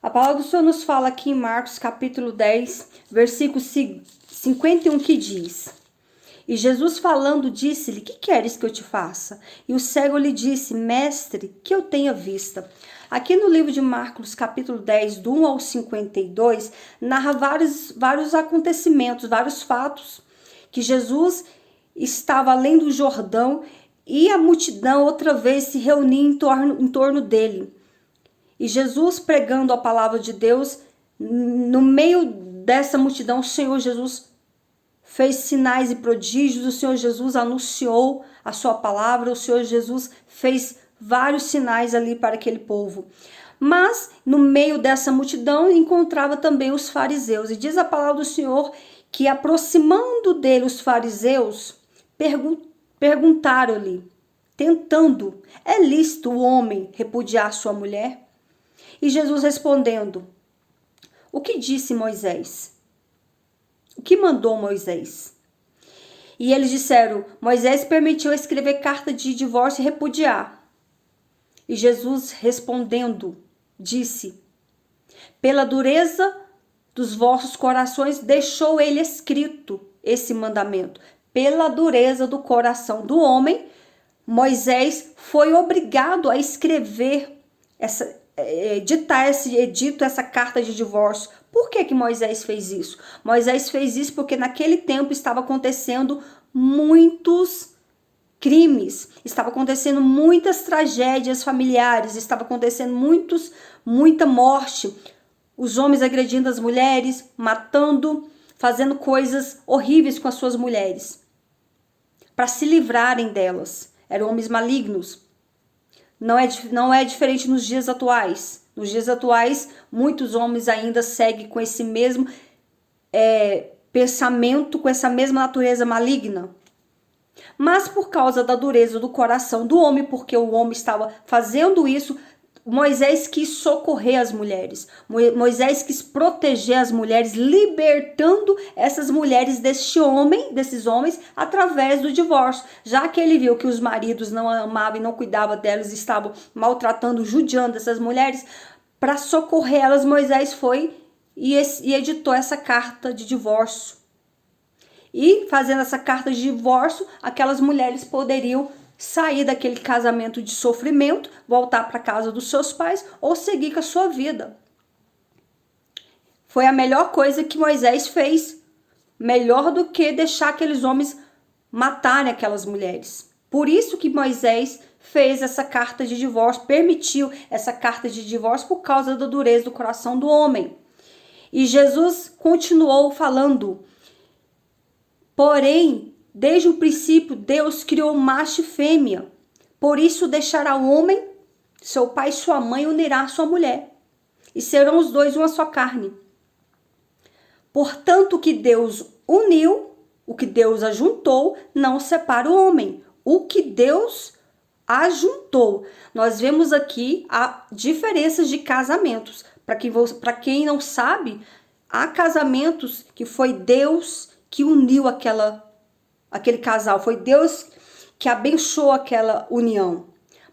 A palavra do Senhor nos fala aqui em Marcos capítulo 10, versículo 51, que diz: E Jesus falando disse-lhe: Que queres que eu te faça? E o cego lhe disse: Mestre, que eu tenha vista. Aqui no livro de Marcos capítulo 10, do 1 ao 52, narra vários acontecimentos, vários fatos, que Jesus estava além do Jordão e a multidão outra vez se reunia em torno dele. E Jesus pregando a palavra de Deus, no meio dessa multidão, o Senhor Jesus fez sinais e prodígios, o Senhor Jesus anunciou a sua palavra, o Senhor Jesus fez vários sinais ali para aquele povo. Mas no meio dessa multidão encontrava também os fariseus. E diz a palavra do Senhor que, aproximando dele os fariseus, perguntaram-lhe, tentando: É lícito o homem repudiar sua mulher? E Jesus respondendo: O que disse Moisés? O que mandou Moisés? E eles disseram: Moisés permitiu escrever carta de divórcio e repudiar. E Jesus respondendo, disse: Pela dureza dos vossos corações deixou ele escrito esse mandamento. Pela dureza do coração do homem, Moisés foi obrigado a escrever ditar esse edito, essa carta de divórcio. Por que Moisés fez isso? Moisés fez isso porque naquele tempo estava acontecendo muitos crimes, estava acontecendo muitas tragédias familiares, estava acontecendo muita morte, os homens agredindo as mulheres, matando, fazendo coisas horríveis com as suas mulheres, para se livrarem delas. Eram homens malignos. Não é diferente nos dias atuais. Nos dias atuais, muitos homens ainda seguem com esse mesmo pensamento, com essa mesma natureza maligna. Mas por causa da dureza do coração do homem, porque o homem estava fazendo isso, Moisés quis socorrer as mulheres. Moisés quis proteger as mulheres, libertando essas mulheres desses homens, através do divórcio. Já que ele viu que os maridos não amavam e não cuidavam delas, estavam maltratando, judiando essas mulheres, para socorrer elas, Moisés foi e editou essa carta de divórcio. E fazendo essa carta de divórcio, aquelas mulheres poderiam sair daquele casamento de sofrimento, voltar para casa dos seus pais ou seguir com a sua vida. Foi a melhor coisa que Moisés fez, melhor do que deixar aqueles homens matarem aquelas mulheres. Por isso que Moisés fez essa carta de divórcio, permitiu essa carta de divórcio por causa da dureza do coração do homem. E Jesus continuou falando: Porém, desde o princípio, Deus criou macho e fêmea. Por isso deixará o homem, seu pai e sua mãe, unirá a sua mulher. E serão os dois uma só carne. Portanto, o que Deus uniu, o que Deus ajuntou, não separa o homem. O que Deus ajuntou. Nós vemos aqui a diferenças de casamentos. Para quem não sabe, há casamentos que foi Deus que uniu aquele casal, foi Deus que abençoou aquela união.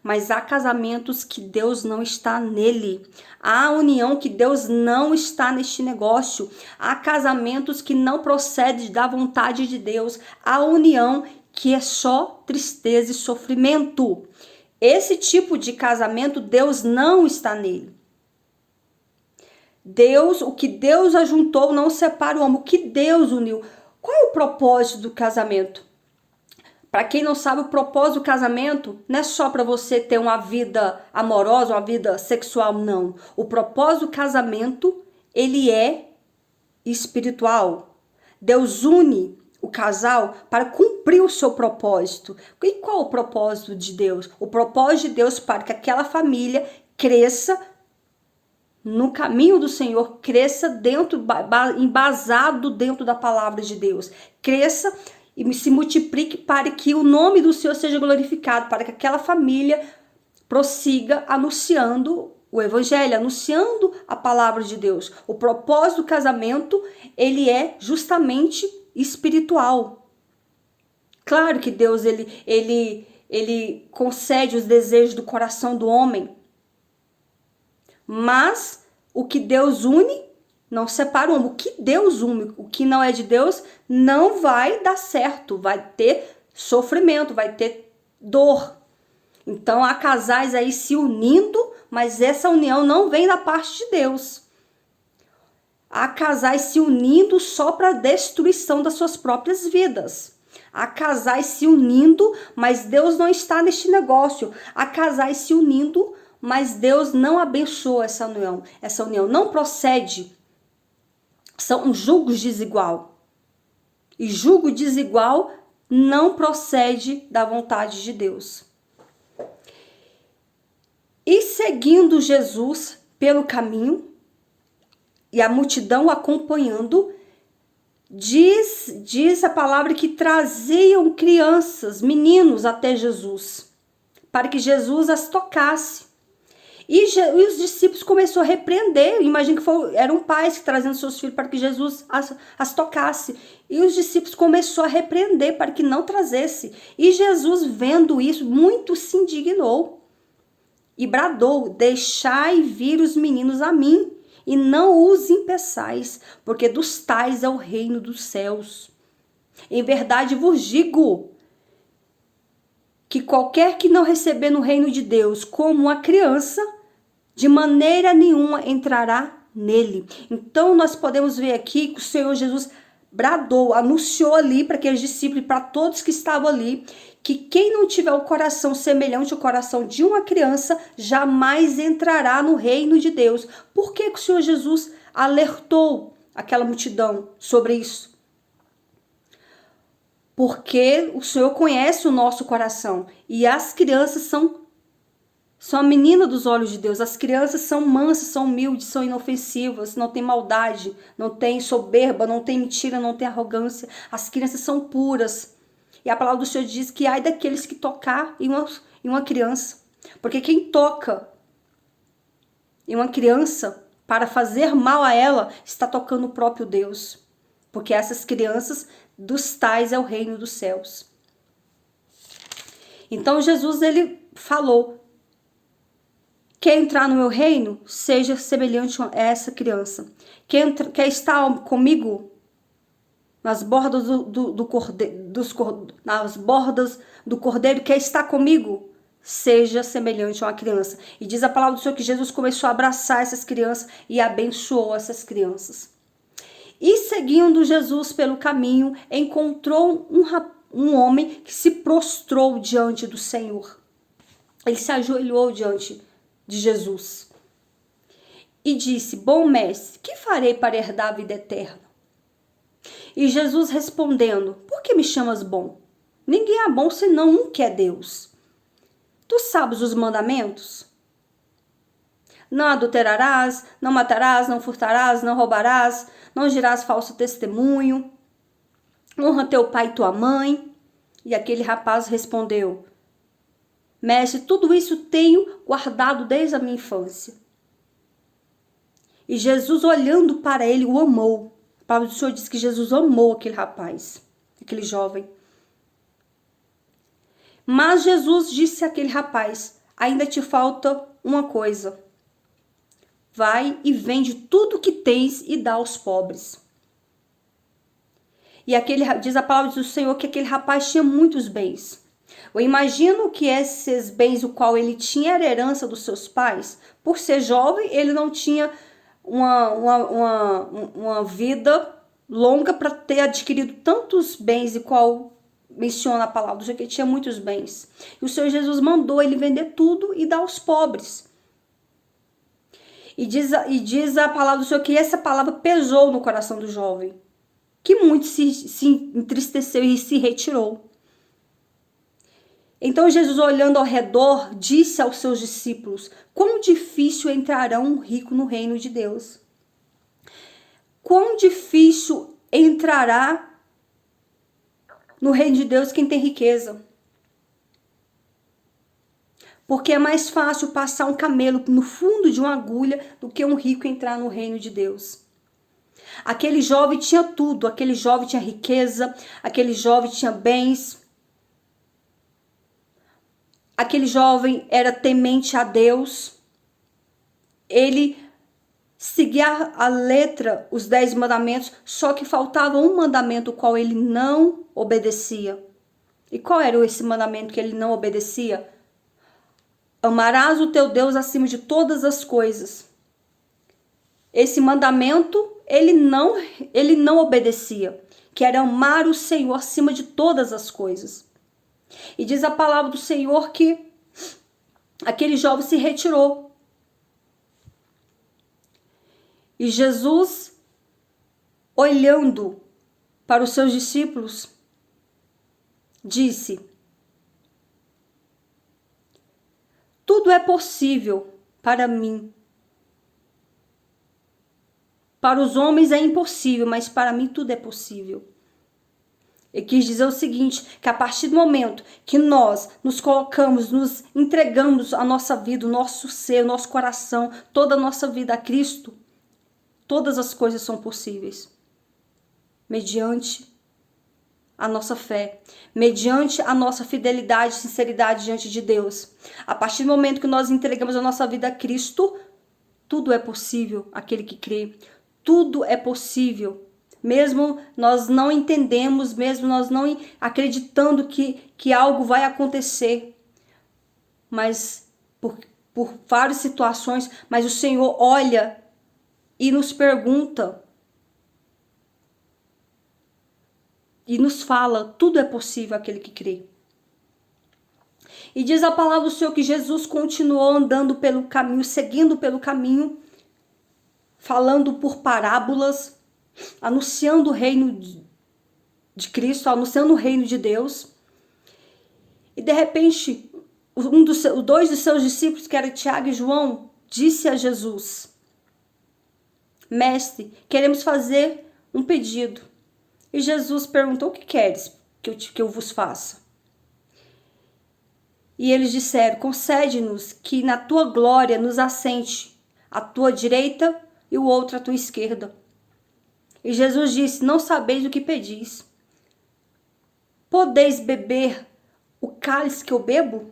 Mas há casamentos que Deus não está nele. Há união que Deus não está neste negócio. Há casamentos que não procedem da vontade de Deus. Há união que é só tristeza e sofrimento. Esse tipo de casamento, Deus não está nele. O que Deus ajuntou não separa o homem. O que Deus uniu. Qual é o propósito do casamento? Para quem não sabe, o propósito do casamento não é só para você ter uma vida amorosa, uma vida sexual, não. O propósito do casamento, ele é espiritual. Deus une o casal para cumprir o seu propósito. E qual é o propósito de Deus? O propósito de Deus para que aquela família cresça no caminho do Senhor, cresça embasado dentro da palavra de Deus, cresça e se multiplique para que o nome do Senhor seja glorificado, para que aquela família prossiga anunciando o evangelho, anunciando a palavra de Deus. O propósito do casamento, ele é justamente espiritual. Claro que Deus, ele concede os desejos do coração do homem, mas O que Deus une, não separa o homem. O que Deus une, o que não é de Deus, não vai dar certo. Vai ter sofrimento, vai ter dor. Então há casais aí se unindo, mas essa união não vem da parte de Deus. Há casais se unindo só para a destruição das suas próprias vidas. Há casais se unindo, mas Deus não está neste negócio. Há casais se unindo, mas Deus não abençoa essa união. Essa união não procede. São julgos desigual. E julgo desigual não procede da vontade de Deus. E seguindo Jesus pelo caminho, e a multidão acompanhando, diz a palavra que traziam crianças, meninos até Jesus, para que Jesus as tocasse. E os discípulos começaram a repreender. Imagino que eram pais que traziam seus filhos para que Jesus as tocasse. E os discípulos começaram a repreender para que não trazesse. E Jesus, vendo isso, muito se indignou e bradou: deixai vir os meninos a mim, e não os impeçais, porque dos tais é o reino dos céus. Em verdade vos digo que qualquer que não receber no reino de Deus como uma criança, de maneira nenhuma entrará nele. Então nós podemos ver aqui que o Senhor Jesus bradou, anunciou ali para aqueles discípulos, para todos que estavam ali, que quem não tiver o coração semelhante ao coração de uma criança, jamais entrará no reino de Deus. Por que o Senhor Jesus alertou aquela multidão sobre isso? Porque o Senhor conhece o nosso coração. E as crianças são a menina dos olhos de Deus. As crianças são mansas, são humildes, são inofensivas, não tem maldade, não tem soberba, não tem mentira, não tem arrogância. As crianças são puras. E a palavra do Senhor diz que ai daqueles que tocar em uma criança. Porque quem toca em uma criança para fazer mal a ela, está tocando o próprio Deus. Porque essas crianças, dos tais é o reino dos céus. Então Jesus, ele falou: quer entrar no meu reino, seja semelhante a essa criança. Quer estar comigo nas bordas nas bordas do cordeiro, quer estar comigo, seja semelhante a uma criança. E diz a palavra do Senhor que Jesus começou a abraçar essas crianças e abençoou essas crianças. E seguindo Jesus pelo caminho, encontrou um homem que se prostrou diante do Senhor. Ele se ajoelhou diante de Jesus e disse: bom mestre, que farei para herdar a vida eterna? E Jesus respondendo: por que me chamas bom? Ninguém é bom senão um que é Deus. Tu sabes os mandamentos? Não adulterarás, não matarás, não furtarás, não roubarás, não dirás falso testemunho, honra teu pai e tua mãe. E aquele rapaz respondeu: mestre, tudo isso tenho guardado desde a minha infância. E Jesus, olhando para ele, o amou. A palavra do Senhor diz que Jesus amou aquele rapaz, aquele jovem. Mas Jesus disse àquele rapaz: ainda te falta uma coisa. Vai e vende tudo que tens e dá aos pobres. E diz a palavra do Senhor que aquele rapaz tinha muitos bens. Eu imagino que esses bens, o qual ele tinha, era herança dos seus pais. Por ser jovem, ele não tinha uma vida longa para ter adquirido tantos bens, e qual menciona a palavra do Senhor que ele tinha muitos bens. E o Senhor Jesus mandou ele vender tudo e dar aos pobres. E diz a palavra do Senhor que essa palavra pesou no coração do jovem, que muito se entristeceu e se retirou. Então Jesus, olhando ao redor, disse aos seus discípulos: quão difícil entrará um rico no reino de Deus. Quão difícil entrará no reino de Deus quem tem riqueza. Porque é mais fácil passar um camelo no fundo de uma agulha do que um rico entrar no reino de Deus. Aquele jovem tinha tudo, aquele jovem tinha riqueza, aquele jovem tinha bens. Aquele jovem era temente a Deus. Ele seguir a letra, os 10 mandamentos, só que faltava um mandamento, o qual ele não obedecia. E qual era esse mandamento que ele não obedecia? Amarás o teu Deus acima de todas as coisas. Esse mandamento ele não obedecia, que era amar o Senhor acima de todas as coisas. E diz a palavra do Senhor que aquele jovem se retirou. E Jesus, olhando para os seus discípulos, disse: tudo é possível para mim. Para os homens é impossível, mas para mim tudo é possível. Ele quis dizer o seguinte, que a partir do momento que nós nos colocamos, nos entregamos a nossa vida, o nosso ser, o nosso coração, toda a nossa vida a Cristo, todas as coisas são possíveis. Mediante a nossa fé, mediante a nossa fidelidade e sinceridade diante de Deus. A partir do momento que nós entregamos a nossa vida a Cristo, tudo é possível aquele que crê. Tudo é possível. Mesmo nós não entendemos, mesmo nós não acreditando que algo vai acontecer. Mas por várias situações, mas o Senhor olha e nos pergunta. E nos fala, tudo é possível aquele que crê. E diz a palavra do Senhor que Jesus continuou andando pelo caminho, seguindo pelo caminho, falando por parábolas, anunciando o reino de Cristo, anunciando o reino de Deus. E de repente, dois de seus discípulos, que era Tiago e João, disse a Jesus: Mestre, queremos fazer um pedido. E Jesus perguntou: o que queres que eu vos faça? E eles disseram: concede-nos que na tua glória nos assente a tua direita e o outro à tua esquerda. E Jesus disse: não sabeis o que pedis. Podeis beber o cálice que eu bebo?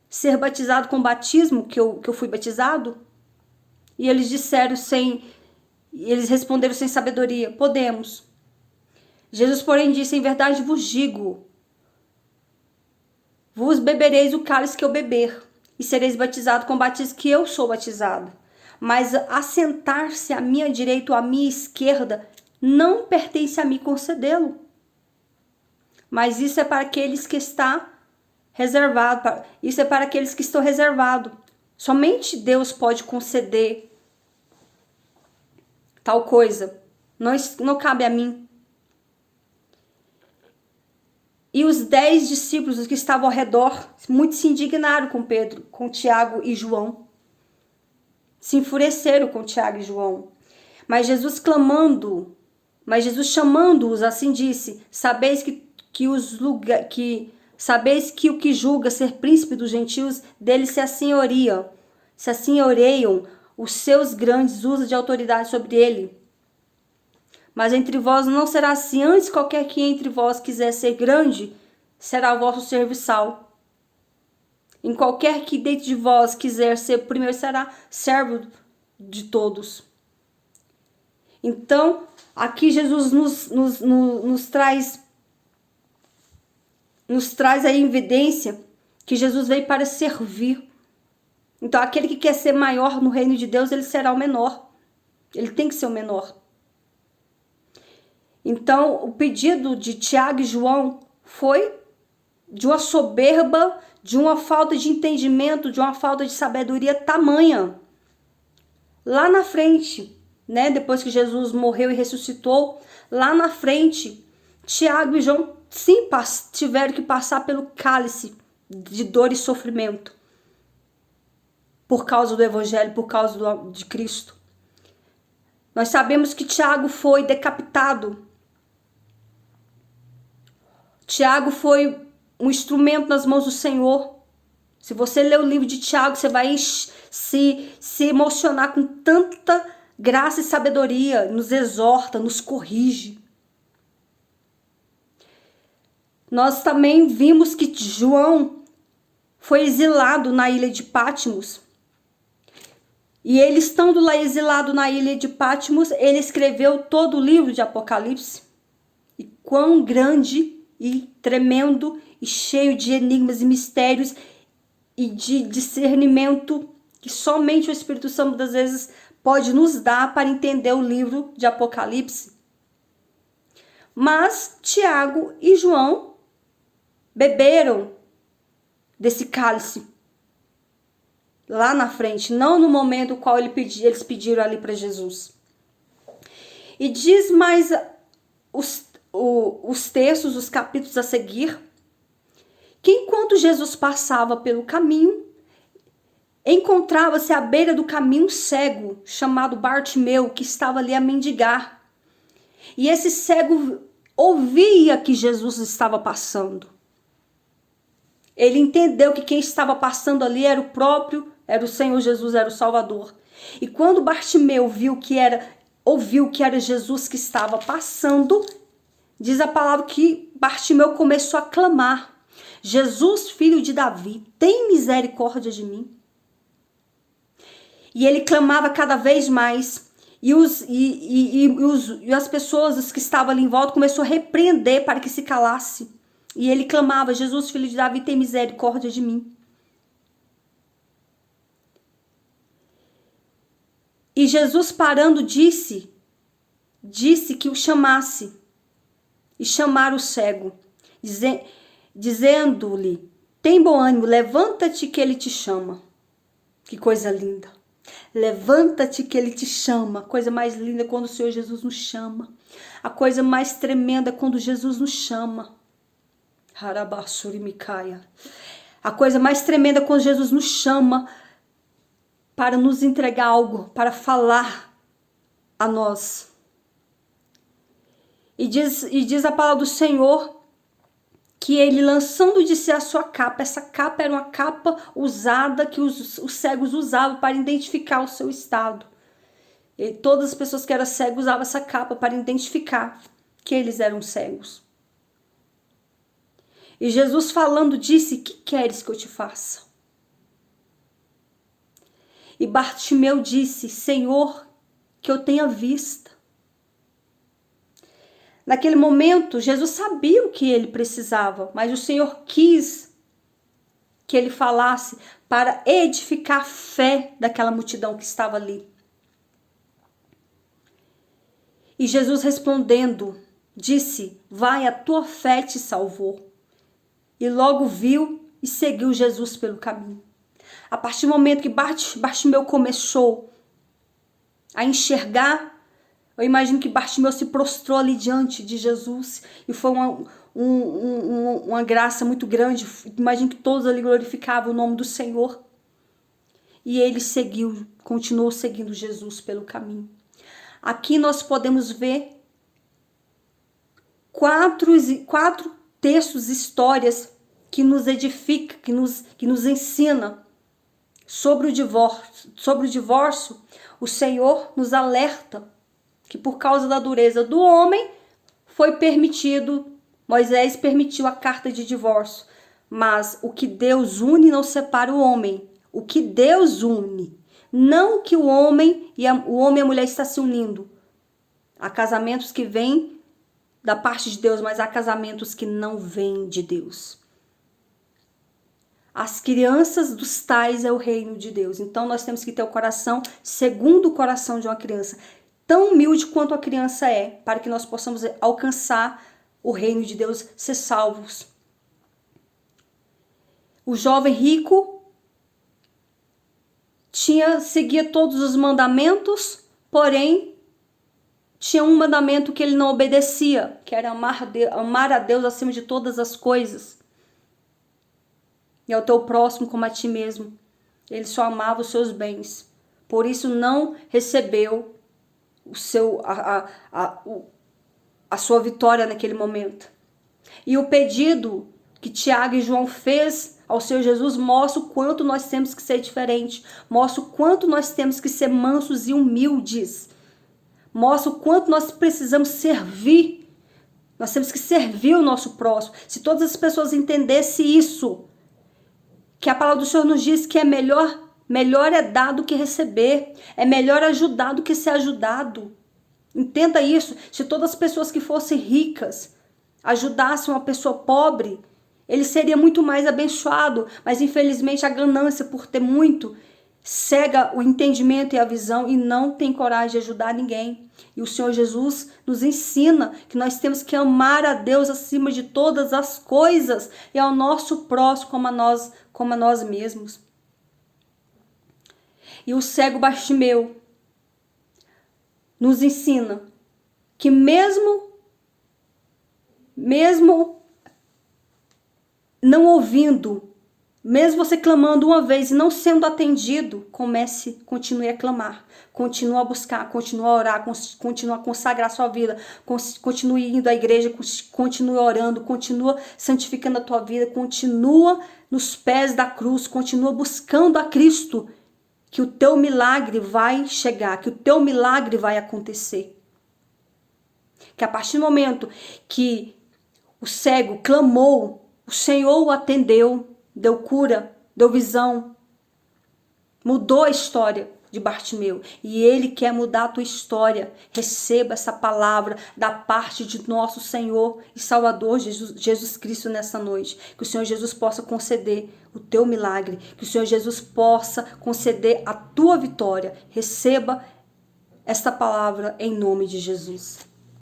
Ser batizado com o batismo que eu fui batizado? E eles responderam sem sabedoria: podemos. Jesus, porém, disse: em verdade vos digo, vos bebereis o cálice que eu beber, e sereis batizados com o batismo que eu sou batizado. Mas assentar-se à minha direita ou à minha esquerda não pertence a mim concedê-lo. Mas isso é para aqueles que estão reservados. Isso é para aqueles que estão reservados. Somente Deus pode conceder tal coisa. Não cabe a mim. E os 10 discípulos que estavam ao redor, muito se indignaram com Pedro, com Tiago e João. Se enfureceram com Tiago e João. Mas Jesus chamando-os assim disse: sabeis sabeis que o que julga ser príncipe dos gentios, dele se assenhoreiam os seus grandes, usa de autoridade sobre ele. Mas entre vós não será assim, antes qualquer que entre vós quiser ser grande, será o vosso serviçal. Em qualquer que dentro de vós quiser ser primeiro, será servo de todos. Então, aqui Jesus nos traz a evidência que Jesus veio para servir. Então, aquele que quer ser maior no reino de Deus, ele será o menor. Ele tem que ser o menor. Então, o pedido de Tiago e João foi de uma soberba, de uma falta de entendimento, de uma falta de sabedoria tamanha. Lá na frente, né, depois que Jesus morreu e ressuscitou, lá na frente, Tiago e João sim tiveram que passar pelo cálice de dor e sofrimento. Por causa do Evangelho, por causa de Cristo. Nós sabemos que Tiago foi decapitado. Tiago foi um instrumento nas mãos do Senhor. Se você ler o livro de Tiago, você vai se emocionar com tanta graça e sabedoria. Nos exorta, nos corrige. Nós também vimos que João foi exilado na ilha de Patmos. E ele, estando lá exilado na ilha de Patmos, ele escreveu todo o livro de Apocalipse. E quão grande e tremendo e cheio de enigmas e mistérios e de discernimento que somente o Espírito Santo muitas vezes pode nos dar para entender o livro de Apocalipse. Mas Tiago e João beberam desse cálice lá na frente, não no momento no qual eles pediram ali para Jesus. E diz mais os textos, os capítulos a seguir, que enquanto Jesus passava pelo caminho, encontrava-se à beira do caminho um cego chamado Bartimeu, que estava ali a mendigar. E esse cego ouvia que Jesus estava passando. Ele entendeu que quem estava passando ali era o Senhor Jesus, era o Salvador. E quando Bartimeu ouviu que era Jesus que estava passando, diz a palavra que Bartimeu começou a clamar: Jesus, filho de Davi, tem misericórdia de mim. E ele clamava cada vez mais. E as pessoas que estavam ali em volta começaram a repreender para que se calasse. E ele clamava: Jesus, filho de Davi, tem misericórdia de mim. E Jesus, parando, disse que o chamasse. E chamaram o cego, dizendo-lhe: tem bom ânimo, levanta-te que ele te chama. Que coisa linda. Levanta-te que ele te chama. A coisa mais linda é quando o Senhor Jesus nos chama. A coisa mais tremenda é quando Jesus nos chama. A coisa mais tremenda é quando Jesus nos chama para nos entregar algo, para falar a nós. E diz a palavra do Senhor que ele, lançando de si a sua capa, essa capa era uma capa usada que os cegos usavam para identificar o seu estado. E todas as pessoas que eram cegas usavam essa capa para identificar que eles eram cegos. E Jesus, falando, disse: que queres que eu te faça? E Bartimeu disse: Senhor, que eu tenha vista. Naquele momento, Jesus sabia o que ele precisava, mas o Senhor quis que ele falasse para edificar a fé daquela multidão que estava ali. E Jesus, respondendo, disse: vai, a tua fé te salvou. E logo viu e seguiu Jesus pelo caminho. A partir do momento que Bartimeu começou a enxergar, eu imagino que Bartimeu se prostrou ali diante de Jesus. E foi uma graça muito grande. Imagino que todos ali glorificavam o nome do Senhor. E ele continuou seguindo Jesus pelo caminho. Aqui nós podemos ver quatro textos, histórias que nos edifica, que nos ensina sobre o divórcio. Sobre o divórcio, o Senhor nos alerta que por causa da dureza do homem foi permitido, Moisés permitiu a carta de divórcio. Mas o que Deus une não separa o homem. O que Deus une, não que o homem e a mulher estão se unindo. Há casamentos que vêm da parte de Deus, mas há casamentos que não vêm de Deus. As crianças dos tais é o reino de Deus. Então nós temos que ter o coração segundo o coração de uma criança, tão humilde quanto a criança é, para que nós possamos alcançar o reino de Deus, ser salvos. O jovem rico seguia todos os mandamentos, porém tinha um mandamento que ele não obedecia, que era amar a Deus acima de todas as coisas. E ao teu próximo como a ti mesmo. Ele só amava os seus bens. Por isso não recebeu a sua vitória naquele momento. E o pedido que Tiago e João fez ao Senhor Jesus mostra o quanto nós temos que ser diferentes. Mostra o quanto nós temos que ser mansos e humildes. Mostra o quanto nós precisamos servir. Nós temos que servir o nosso próximo. Se todas as pessoas entendessem isso, que a palavra do Senhor nos diz que é melhor Melhor é dar do que receber. É melhor ajudar do que ser ajudado. Entenda isso. Se todas as pessoas que fossem ricas ajudassem uma pessoa pobre, ele seria muito mais abençoado. Mas infelizmente a ganância por ter muito cega o entendimento e a visão e não tem coragem de ajudar ninguém. E o Senhor Jesus nos ensina que nós temos que amar a Deus acima de todas as coisas e ao nosso próximo como a nós mesmos. E o cego Bartimeu nos ensina que mesmo não ouvindo, mesmo você clamando uma vez e não sendo atendido, continue a clamar, continue a buscar, continue a orar, continue a consagrar sua vida, continue indo à igreja, continue orando, continue santificando a tua vida, continua nos pés da cruz, continua buscando a Cristo, que o teu milagre vai chegar, que o teu milagre vai acontecer. Que a partir do momento que o cego clamou, o Senhor o atendeu, deu cura, deu visão, mudou a história de Bartimeu. E Ele quer mudar a tua história. Receba essa palavra da parte de nosso Senhor e Salvador Jesus Cristo nessa noite. Que o Senhor Jesus possa conceder o teu milagre. Que o Senhor Jesus possa conceder a tua vitória. Receba esta palavra em nome de Jesus.